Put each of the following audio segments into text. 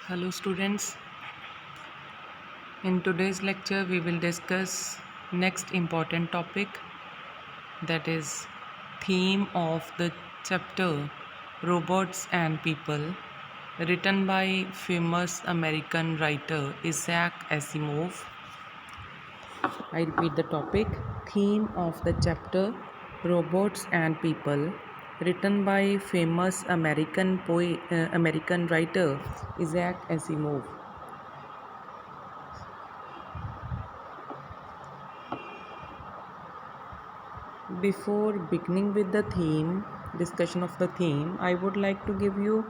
Hello students, in today's lecture we will discuss next important topic, that is theme of the chapter Robots and People, written by famous American writer Isaac Asimov. I repeat the topic, theme of the chapter Robots and People, written by famous American writer Isaac Asimov. Before beginning with the discussion of the theme, I would like to give you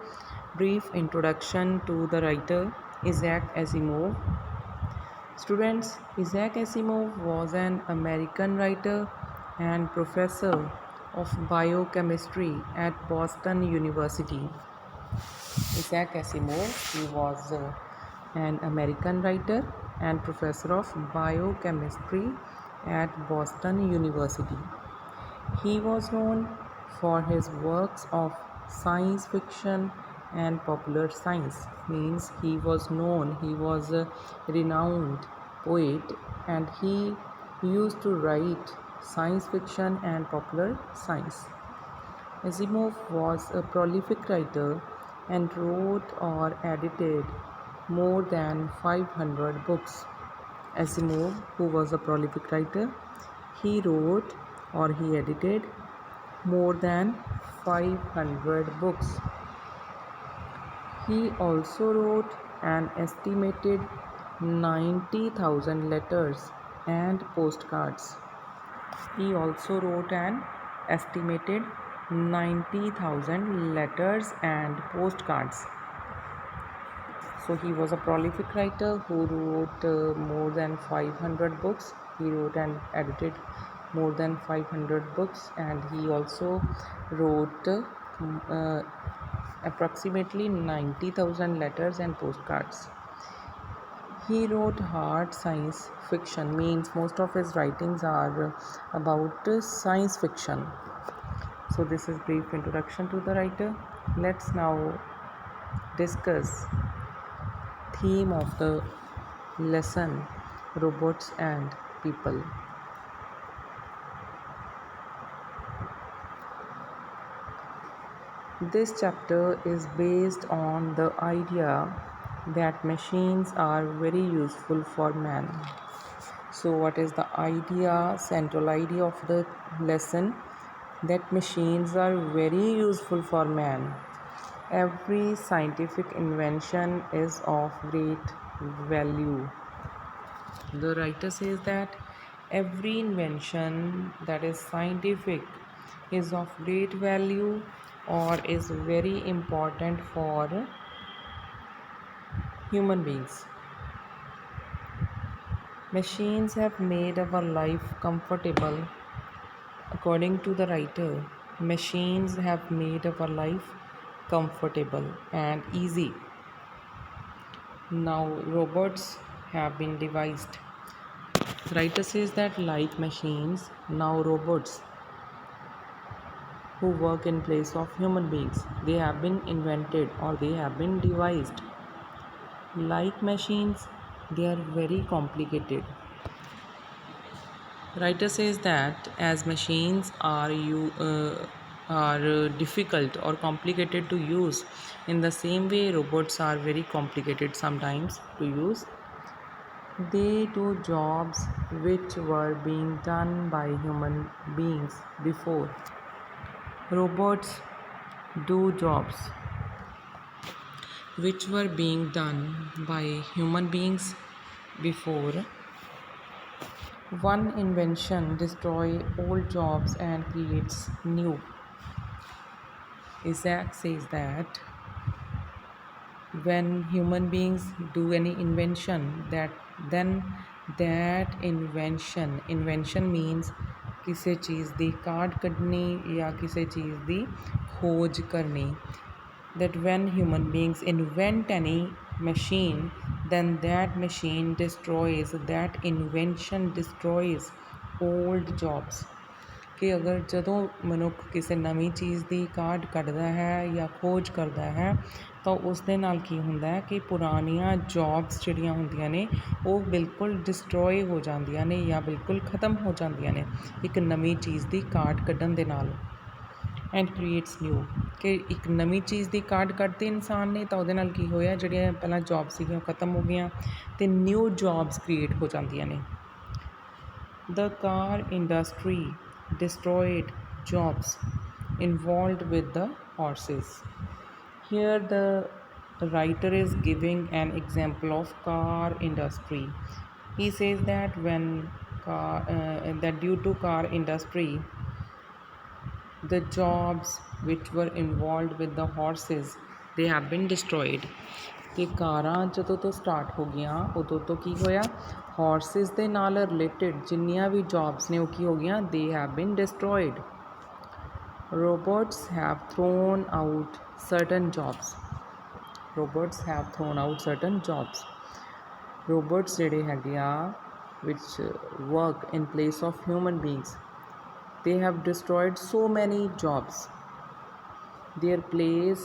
brief introduction to the writer Isaac Asimov. Students, Isaac Asimov was an American writer and professor of biochemistry at Boston University. Isaac Asimov, he was an American writer and professor of biochemistry at Boston University. He was known for his works of science fiction and popular science. Means he was a renowned poet, and he used to write science fiction and popular science. Asimov was a prolific writer and wrote or edited more than 500 books. Asimov, who was a prolific writer, he wrote or he edited more than 500 books. He also wrote an estimated 90,000 letters and postcards. He also wrote an estimated 90,000 letters and postcards. So he was a prolific writer who wrote more than 500 books. He wrote and edited more than 500 books, and he also wrote approximately 90,000 letters and postcards. He wrote hard science fiction, means most of his writings are about science fiction. So this is brief introduction to the writer. Let's now discuss theme of the lesson, robots and people. This chapter is based on the idea that machines are very useful for man. So what is the idea, central idea of the lesson? That machines are very useful for man. Every scientific invention is of great value. The writer says that every invention that is scientific is of great value or is very important for human beings. Machines have made our life comfortable. According to the writer, machines have made our life comfortable and easy. Now robots have been devised. The writer says that like machines, now robots who work in place of human beings, they have been invented or they have been devised. Like machines, they are very complicated. Writer says that as machines are difficult or complicated to use, in the same way robots are very complicated sometimes to use. They do jobs which were being done by human beings before. Robots do jobs which were being done by human beings before. One invention destroys old jobs and creates new. Isaac says that when human beings do any invention, then that invention means किसी चीज़ दी काट कढ़नी या किसी चीज़ दी खोज करनी. That when human beings invent any machine, then that machine destroys, that invention destroys old jobs. कि अगर ਜਦੋਂ ਮਨੁੱਖ ਕਿਸੇ ਨਵੀਂ ਚੀਜ਼ ਦੀ ਕਾਢ ਕੱਢਦਾ ਹੈ ਜਾਂ ਖੋਜ ਕਰਦਾ ਹੈ ਤਾਂ ਉਸ ਦੇ ਨਾਲ ਕੀ ਹੁੰਦਾ ਹੈ ਕਿ ਪੁਰਾਣੀਆਂ ਜੌਬਸ ਜਿਹੜੀਆਂ ਹੁੰਦੀਆਂ ਨੇ ਉਹ ਬਿਲਕੁਲ ਡਿਸਟਰੋਏ ਹੋ ਜਾਂਦੀਆਂ ਨੇ ਜਾਂ ਬਿਲਕੁਲ ਖ਼ਤਮ ਹੋ ਜਾਂਦੀਆਂ ਨੇ ਇੱਕ ਨਵੀਂ ਚੀਜ਼ ਦੀ ਕਾਢ ਕੱਢਣ ਦੇ ਨਾਲ। ਐਂਡ ਕ੍ਰੀਏਟਸ ਨਿਊ, ਕਿ ਇੱਕ ਨਵੀਂ ਚੀਜ਼ ਦੀ ਕਾਢ ਕੱਢਤੀ ਇਨਸਾਨ ਨੇ ਤਾਂ ਉਹਦੇ ਨਾਲ ਕੀ ਹੋਇਆ, ਜਿਹੜੀਆਂ ਪਹਿਲਾਂ ਜੌਬ ਸੀਗੀਆਂ ਉਹ ਖ਼ਤਮ ਹੋ ਗਈਆਂ ਅਤੇ ਨਿਊ ਜੌਬਸ ਕ੍ਰੀਏਟ ਹੋ ਜਾਂਦੀਆਂ ਨੇ। The car industry destroyed jobs involved with the horses. Here the writer is giving an example of car industry. He says that that due to car industry, the jobs which were involved with the horses, they have been destroyed. ਕਿ ਕਾਰਾਂ ਜਦੋਂ ਤੋਂ start ਹੋ ਗਈਆਂ ਉਦੋਂ ਤੋਂ ਕੀ ਹੋਇਆ, ਹਾਰਸਿਸ ਦੇ ਨਾਲ ਰਿਲੇਟਡ ਜਿੰਨੀਆਂ ਵੀ ਜੌਬਸ ਨੇ ਉਹ ਕੀ ਹੋ ਗਈਆਂ, they have been destroyed. Robots have thrown out certain jobs. Robots have thrown out certain jobs. Robots ਜਿਹੜੇ ਹੈਗੇ ਆ ਵਿਚ work in place of human beings, they have destroyed so many jobs. Their place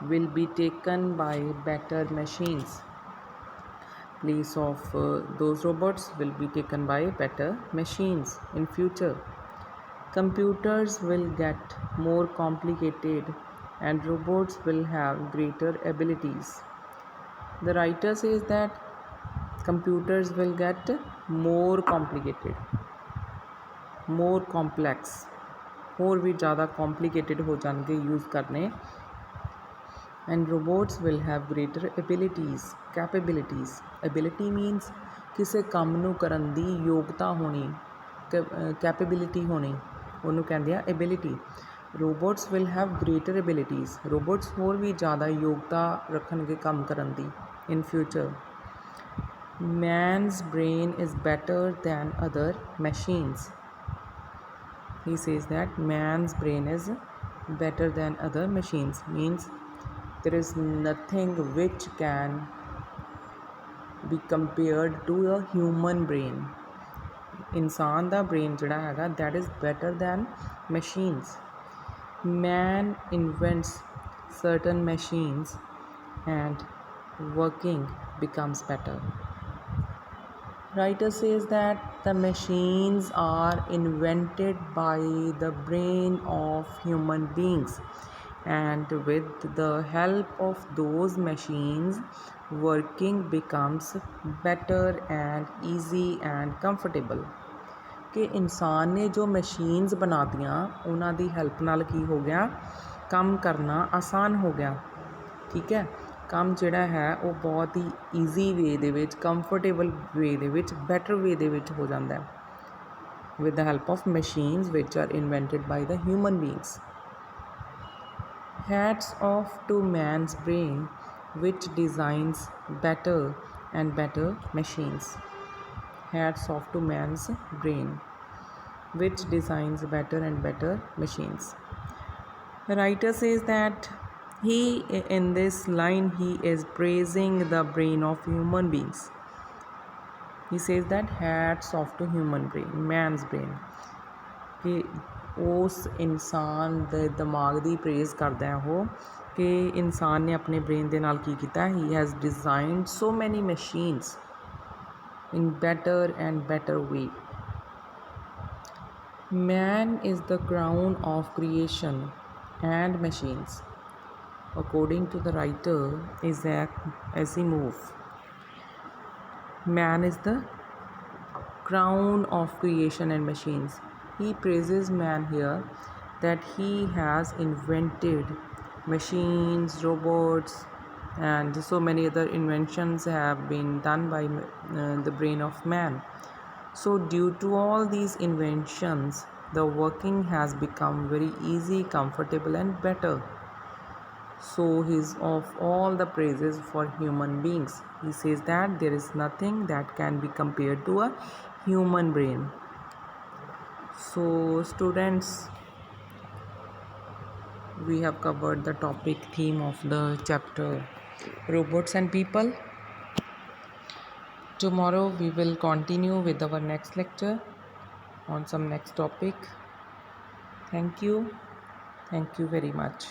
will be taken by better machines. Place of those robots will be taken by better machines in future. Computers will get more complicated and robots will have greater abilities. The writer says that computers will get more complicated, more complex, ਹੋਰ ਵੀ ਜ਼ਿਆਦਾ complicated ਹੋ ਜਾਣਗੇ use ਕਰਨੇ। And robots will have greater abilities, capabilities. Ability means ਕਿਸੇ ਕੰਮ ਨੂੰ ਕਰਨ ਦੀ ਯੋਗਤਾ ਹੋਣੀ, capability ਹੋਣੀ, ਉਹਨੂੰ ਕਹਿੰਦੇ ਆ ability. Robots will have greater abilities. Robots ਹੋਰ ਵੀ ਜ਼ਿਆਦਾ ਯੋਗਤਾ ਰੱਖਣਗੇ ਕੰਮ ਕਰਨ ਦੀ in future. Man's brain is better than other machines. He says that man's brain is better than other machines, means there is nothing which can be compared to a human brain. ਇਨਸਾਨ ਦਾ brain ਜਿਹੜਾ ਹੈਗਾ that is better than machines. Man invents certain machines and working becomes better. Writer says that the machines are invented by the brain of human beings, and with the help of those machines, working becomes better and easy and comfortable. ਕਿ ਇਨਸਾਨ ਨੇ ਜੋ machines ਬਣਾ ਦਿੱਤੀਆਂ ਉਹਨਾਂ ਦੀ help ਨਾਲ ਕੀ ਹੋ ਗਿਆ, ਕੰਮ ਕਰਨਾ ਆਸਾਨ ਹੋ ਗਿਆ। ਠੀਕ ਹੈ, ਕੰਮ ਜਿਹੜਾ ਹੈ ਉਹ ਬਹੁਤ ਹੀ ਈਜ਼ੀ ਵੇ ਦੇ ਵਿੱਚ, ਕੰਫਰਟੇਬਲ ਵੇ ਦੇ ਵਿੱਚ, ਬੈਟਰ ਵੇ ਦੇ ਵਿੱਚ ਹੋ ਜਾਂਦਾ ਹੈ with the help of machines which are invented by the human beings. Hats off to man's brain which designs better and better machines. Hats off to man's brain which designs better and better machines. The writer says that in this line he is praising the brain of human beings. He says that hats off to human brain, man's brain. कि उस इंसान दे दिमाग ਦੀ praise करदा है वो कि इंसान ने अपने ब्रेन दे नाल की कीता, he has designed so many machines in better and better way. Man is the crown of creation and machines. According to the writer Isaac Asimov, man is the crown of creation and machines. He praises man here that he has invented machines, robots, and so many other inventions have been done by the brain of man. So due to all these inventions, the working has become very easy, comfortable and better. So he is of all the praises for human beings. He says that there is nothing that can be compared to a human brain. So students, we have covered the topic theme of the chapter robots and people. Tomorrow we will continue with our next lecture on some next topic. Thank you very much.